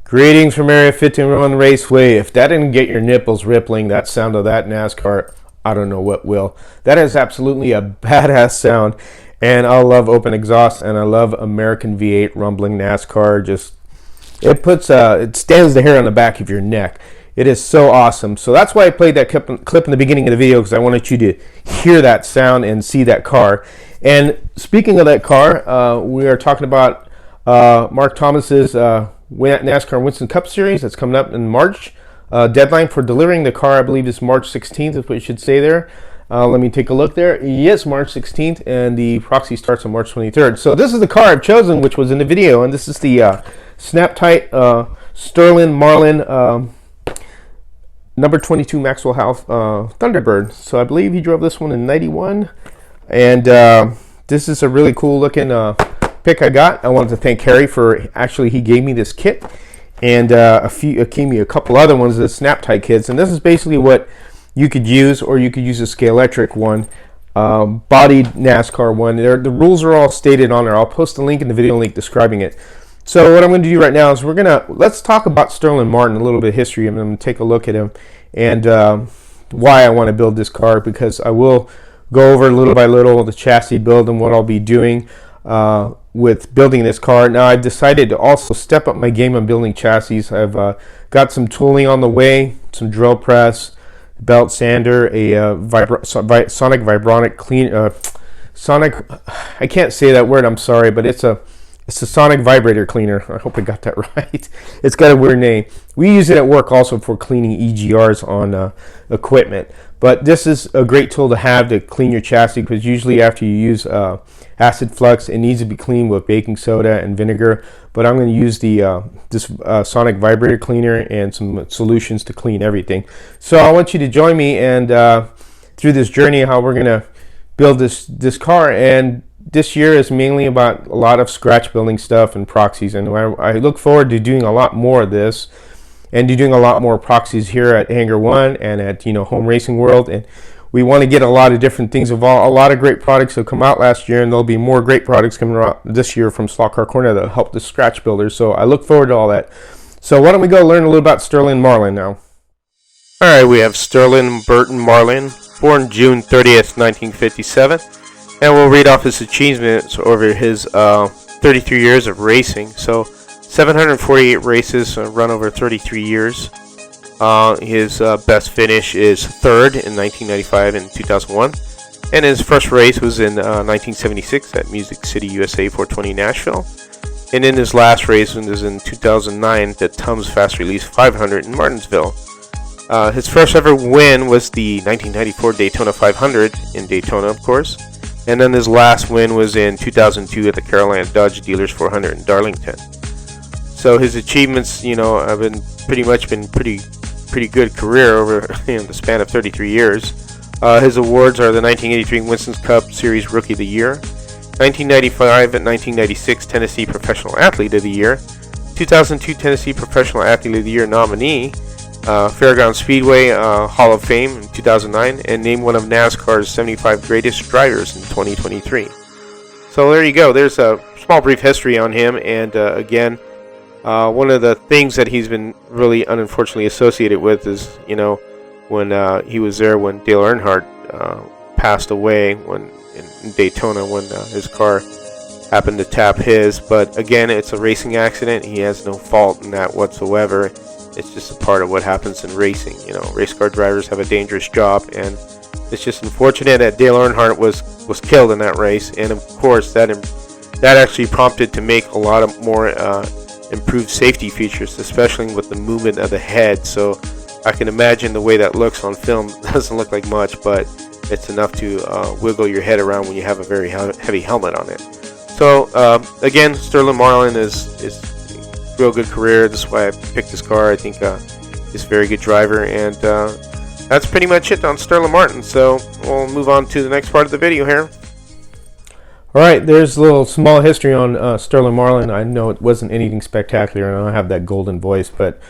Greetings from Area 51 Raceway. If that didn't get your nipples rippling, that sound of that NASCAR, I don't know what will. That is absolutely a badass sound, and I love open exhaust, and I love American V8 rumbling NASCAR. Just it stands the hair on the back of your neck. It is so awesome. So that's why I played that clip in the beginning of the video, because I wanted you to hear that sound and see that car. And speaking of that car, we are talking about Mark Thomas's NASCAR Winston Cup Series that's coming up in March. Deadline for delivering the car, I believe, is March 16th. Is what you should say there. Let me take a look there. Yes, March 16th, and the proxy starts on March 23rd. So this is the car I've chosen, which was in the video, and this is the Snap Tight Sterling Marlin number 22 Maxwell House Thunderbird. So I believe he drove this one in 91, and this is a really cool looking pick I got. I wanted to thank Harry for he gave me this kit, and gave me a couple other ones, the Snap Tight kits, and this is basically what you could use, or you could use a Scalextric one, bodied NASCAR one. The rules are all stated on there. I'll post a link in the video link describing it. So what I'm going to do right now is let's talk about Sterling Martin, a little bit of history, and I'm going to take a look at him and why I want to build this car, because I will go over little by little the chassis build and what I'll be doing with building this car. Now I've decided to also step up my game on building chassis. I've got some tooling on the way, some drill press, belt sander, a sonic vibronic clean I can't say that word, I'm sorry, but it's a sonic vibrator cleaner. I hope I got that right. It's got a weird name. We use it at work also for cleaning EGRs on equipment. But this is a great tool to have to clean your chassis, because usually after you use acid flux, it needs to be cleaned with baking soda and vinegar. But I'm going to use this sonic vibrator cleaner and some solutions to clean everything. So I want you to join me and through this journey, how we're going to build this car. And this year is mainly about a lot of scratch building stuff and proxies, and I look forward to doing a lot more of this and to doing a lot more proxies here at Hangar One and at Home Racing World. And we want to get a lot of different things involved. A lot of great products have come out last year, and there'll be more great products coming out this year from Slot Car Corner that will help the scratch builders. So I look forward to all that. So why don't we go learn a little about Sterling Marlin now? All right, we have Sterling Burton Marlin, born June 30th, 1957. And we'll read off his achievements over his 33 years of racing. So 748 races run over 33 years. His best finish is third in 1995 and 2001. And his first race was in 1976 at Music City, USA 420 Nashville. And in his last race was in 2009 at Tums Fast Release 500 in Martinsville. His first ever win was the 1994 Daytona 500 in Daytona, of course. And then his last win was in 2002 at the Carolina Dodge Dealers 400 in Darlington. So his achievements, have been pretty good career over the span of 33 years. His awards are the 1983 Winston Cup Series Rookie of the Year, 1995 and 1996 Tennessee Professional Athlete of the Year, 2002 Tennessee Professional Athlete of the Year nominee, Fairground Speedway Hall of Fame in 2009, and named one of NASCAR's 75 greatest drivers in 2023. So there you go. There's a small brief history on him, and again, one of the things that he's been really unfortunately associated with is, when he was there when Dale Earnhardt passed away in Daytona when his car happened to tap his. But again, it's a racing accident. He has no fault in that whatsoever. It's just a part of what happens in racing. Race car drivers have a dangerous job, and it's just unfortunate that Dale Earnhardt was killed in that race. And of course, that actually prompted to make a lot of more improved safety features, especially with the movement of the head. So I can imagine the way that looks on film doesn't look like much, but it's enough to wiggle your head around when you have a very heavy helmet on it. So again, Sterling Marlin is real good career. This is why I picked this car. I think he's a very good driver, and that's pretty much it on Sterling Martin. So we'll move on to the next part of the video here. All right, there's a little small history on Sterling Marlin. I know it wasn't anything spectacular, and I don't have that golden voice, but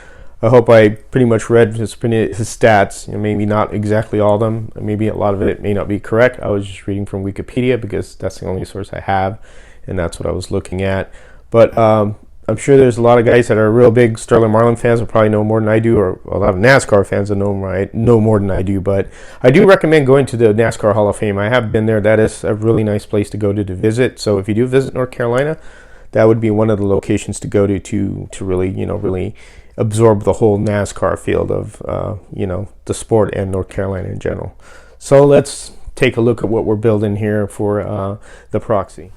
I hope I pretty much read his stats. Maybe not exactly all of them. Maybe a lot of it may not be correct. I was just reading from Wikipedia because that's the only source I have, and that's what I was looking at. But I'm sure there's a lot of guys that are real big Sterling Marlin fans that probably know more than I do, or a lot of NASCAR fans that know more than I do. But I do recommend going to the NASCAR Hall of Fame. I have been there. That is a really nice place to go to visit. So if you do visit North Carolina, that would be one of the locations to go to really, really absorb the whole NASCAR field of, the sport and North Carolina in general. So let's take a look at what we're building here for the Proxy.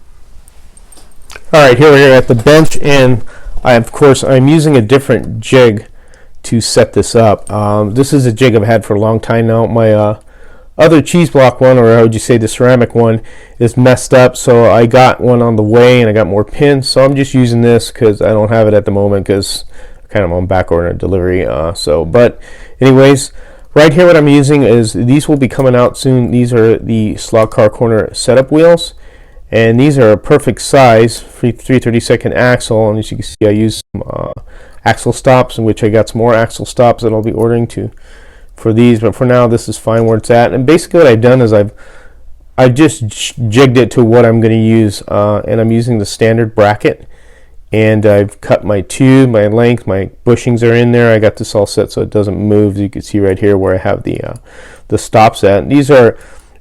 All right, here we are at the bench, and I'm using a different jig to set this up. This is a jig I've had for a long time now. My other cheese block one, or how would you say the ceramic one, is messed up, so I got one on the way and I got more pins, so I'm just using this because I don't have it at the moment because I'm kind of on back order delivery. But anyways, right here what I'm using is, these will be coming out soon. These are the slot car corner setup wheels, and these are a perfect size for 3/32 axle. And as you can see, I use some axle stops, in which I got some more axle stops that I'll be ordering for these. But for now, this is fine where it's at. And basically, what I've done is I just jigged it to what I'm going to use, and I'm using the standard bracket. And I've cut my tube, my length, my bushings are in there. I got this all set so it doesn't move. As you can see right here where I have the stops at. And these are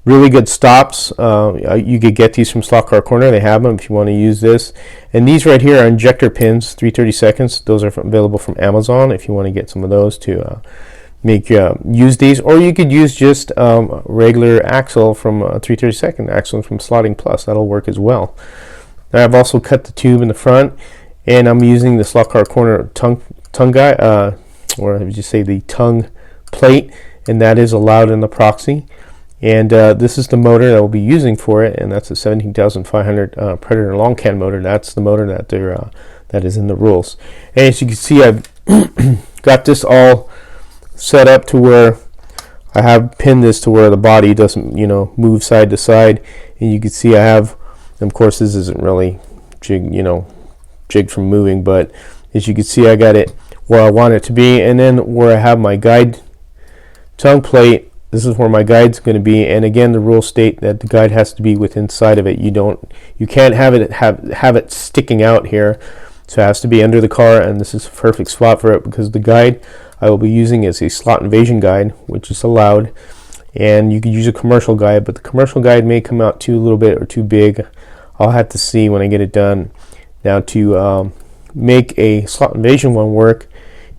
really good stops. You could get these from Slot Car Corner. They have them if you want to use this. And these right here are injector pins, 3/32. Those are available from Amazon if you want to get some of those to use these. Or you could use just regular axle from 3/32 axle from Slotting Plus. That'll work as well. Now I've also cut the tube in the front, and I'm using the Slot Car Corner tongue guide, or would you say the tongue plate, and that is allowed in the Proxy. And this is the motor that we'll be using for it, and that's a 17,500 Predator long can motor. That's the motor that is in the rules. And as you can see, I've got this all set up to where I have pinned this to where the body doesn't, move side to side. And you can see I have, of course, this isn't really jigged from moving, but as you can see, I got it where I want it to be. And then where I have my guide tongue plate, this is where my guide's going to be. And again, the rules state that the guide has to be within inside of it. You can't have it sticking out here. So it has to be under the car, and this is a perfect spot for it because the guide I will be using is a slot invasion guide, which is allowed. And you could use a commercial guide, but the commercial guide may come out too little bit or too big. I'll have to see when I get it done. Now to make a slot invasion one work,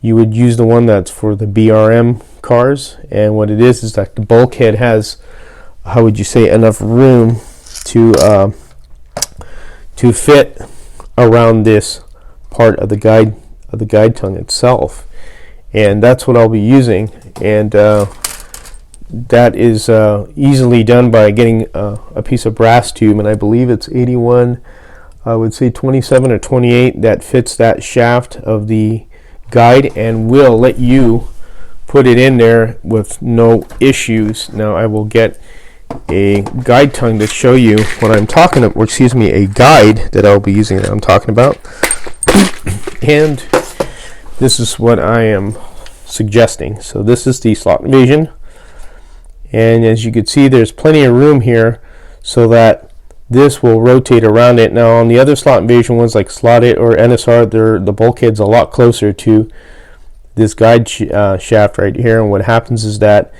you would use the one that's for the BRM cars, and what it is that the bulkhead has, how would you say, enough room to fit around this part of the guide tongue itself, and that's what I'll be using. And that is easily done by getting a piece of brass tube, and I believe it's 81, I would say 27 or 28, that fits that shaft of the guide and will let you put it in there with no issues. Now I will get a guide tongue to show you what I'm talking about, or excuse me, a guide that I'll be using that I'm talking about. And this is what I am suggesting. So this is the slot invasion, and as you can see, there's plenty of room here so that this will rotate around it. Now on the other slot invasion ones like Slot It or NSR, the bulkhead's a lot closer to this guide shaft right here, and what happens is that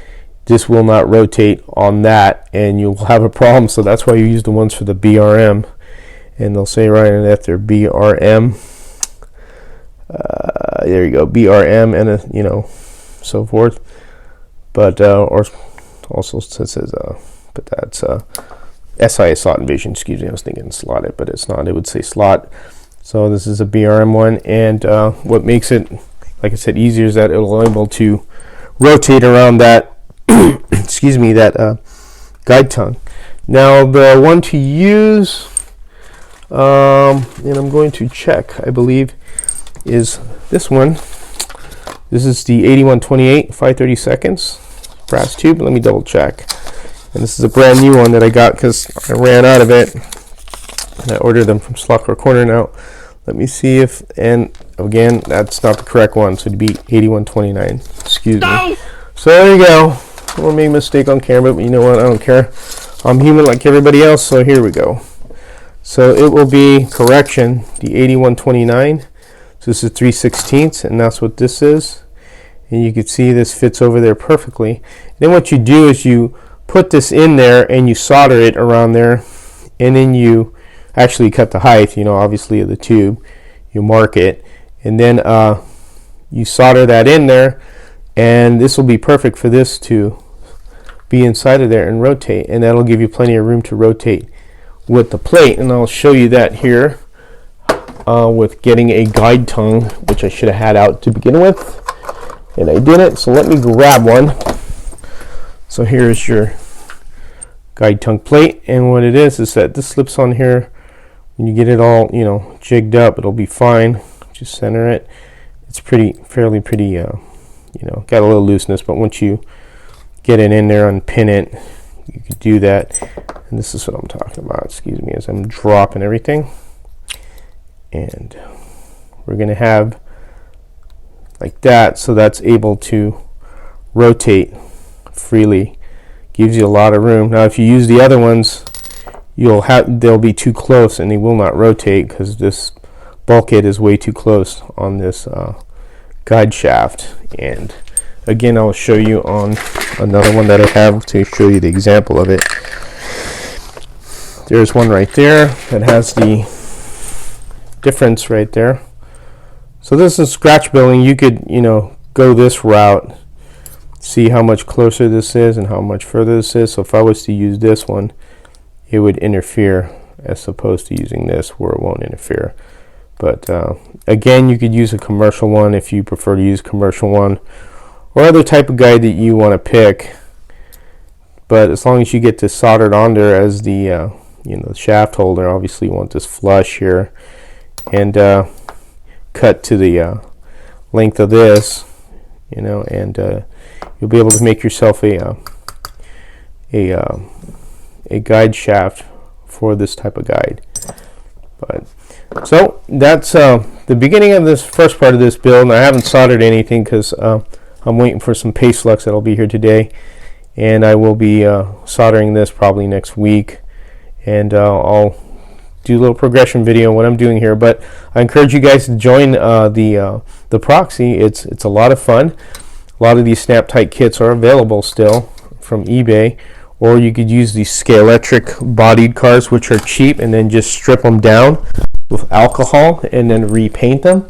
this will not rotate on that, and you'll have a problem. So that's why you use the ones for the BRM, and they'll say right in that they're BRM. There you go, BRM, and so forth. But or also says but that's SIS slot invasion. Excuse me, I was thinking Slot It, but it's not. It would say slot. So this is a BRM one, and what makes it, like I said, easier is that it'll be able to rotate around that excuse me, that guide tongue. Now the one to use, and I'm going to check, I believe, is this one. This is the 8128 5/32 brass tube. Let me double check. And this is a brand new one that I got because I ran out of it, and I ordered them from Slot Car Corner. Now let me see if, and again, that's not the correct one, so it'd be 8129. Excuse me. So there you go. I don't make a mistake on camera, but you know what? I don't care. I'm human like everybody else, so here we go. So it will be, correction, the 8129 So this is 3/16, and that's what this is. And you can see this fits over there perfectly. Then what you do is you put this in there and you solder it around there, and then you actually cut the height, obviously, of the tube. You mark it, and then you solder that in there, and this will be perfect for this to be inside of there and rotate, and that'll give you plenty of room to rotate with the plate. And I'll show you that here with getting a guide tongue, which I should have had out to begin with, and I didn't, so let me grab one. So here's your guide tongue plate, and what it is that this slips on here. When you get it all jigged up, it'll be fine. Just center it. It's fairly pretty got a little looseness, but once you get it in there, unpin it, you can do that. And this is what I'm talking about, excuse me, as I'm dropping everything. And we're going to have like that, so that's able to rotate freely. Gives you a lot of room. Now if you use the other ones, they'll be too close and they will not rotate because this bulkhead is way too close on this guide shaft. And again, I'll show you on another one that I have to show you the example of it. There's one right there that has the difference right there. So this is scratch building. You could go this route, see how much closer this is and how much further this is. So if I was to use this one, it would interfere as opposed to using this where it won't interfere. But again, you could use a commercial one if you prefer to use a commercial one, or other type of guide that you want to pick. But as long as you get this soldered on there as the the shaft holder, obviously you want this flush here, and cut to the length of this, and you'll be able to make yourself a guide shaft for this type of guide. But so that's the beginning of this first part of this build, and I haven't soldered anything because I'm waiting for some paste flux that'll be here today, and I will be soldering this probably next week, and I'll do a little progression video on what I'm doing here. But I encourage you guys to join the proxy. It's a lot of fun. A lot of these snap tight kits are available still from eBay, or you could use these Scalextric bodied cars, which are cheap, and then just strip them down with alcohol and then repaint them.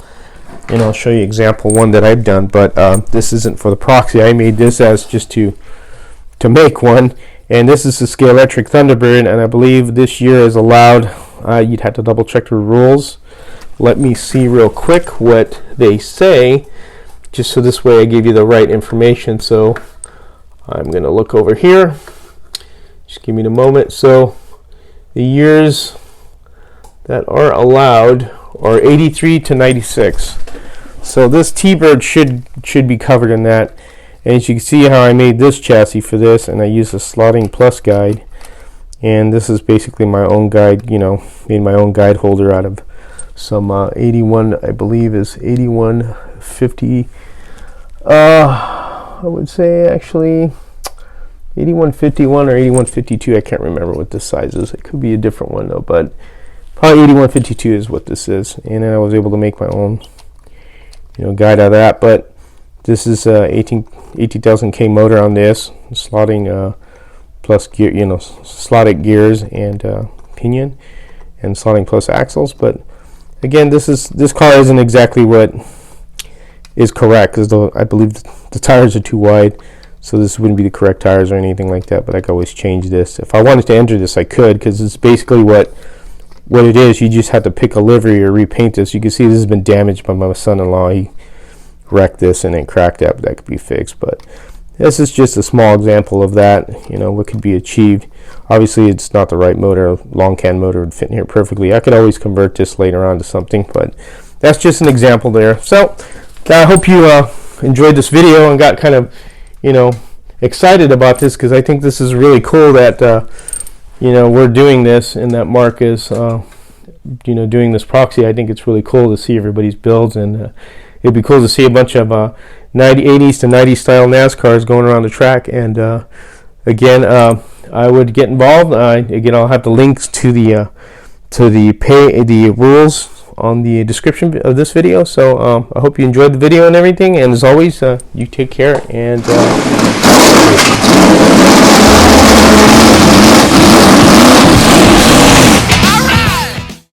And I'll show you example one that I've done, but this isn't for the proxy. I made this as just to make one, and this is the Scalextric Thunderbird, and I believe this year is allowed. You'd have to double check the rules. Let me see real quick what they say, just so this way I give you the right information. So I'm going to look over here. Just give me a moment. So the years that are allowed are 83 to 96. So this T-Bird should be covered in that. And as you can see how I made this chassis for this, and I used a Slotting Plus guide. And this is basically my own guide, made my own guide holder out of some 81, I believe is 8150. I would say actually 8151 or 8152. I can't remember what this size is. It could be a different one though, but probably 8152 is what this is. And then I was able to make my own, guide out of that. But this is 18,000 K motor on this, slotting plus gear, slotted gears and pinion, and slotting plus axles. But again, this car isn't exactly what is correct, because I believe the tires are too wide, so this wouldn't be the correct tires or anything like that. But I could always change this if I wanted to enter this. I could, because it's basically what it is. You just have to pick a livery or repaint this. You can see this has been damaged by my son-in-law. He wrecked this and then cracked that, but that could be fixed. But this is just a small example of that, what could be achieved. Obviously, it's not the right motor. A long can motor would fit in here perfectly. I could always convert this later on to something, but that's just an example there. So I hope you enjoyed this video and got kind of, excited about this, because I think this is really cool that, we're doing this, and that Mark is, doing this proxy. I think it's really cool to see everybody's builds, and it'd be cool to see a bunch of 80s to 90s style NASCARs going around the track. And again, I would get involved. Again, I'll have the links to the rules on the description of this video. So I hope you enjoyed the video and everything, and as always, you take care and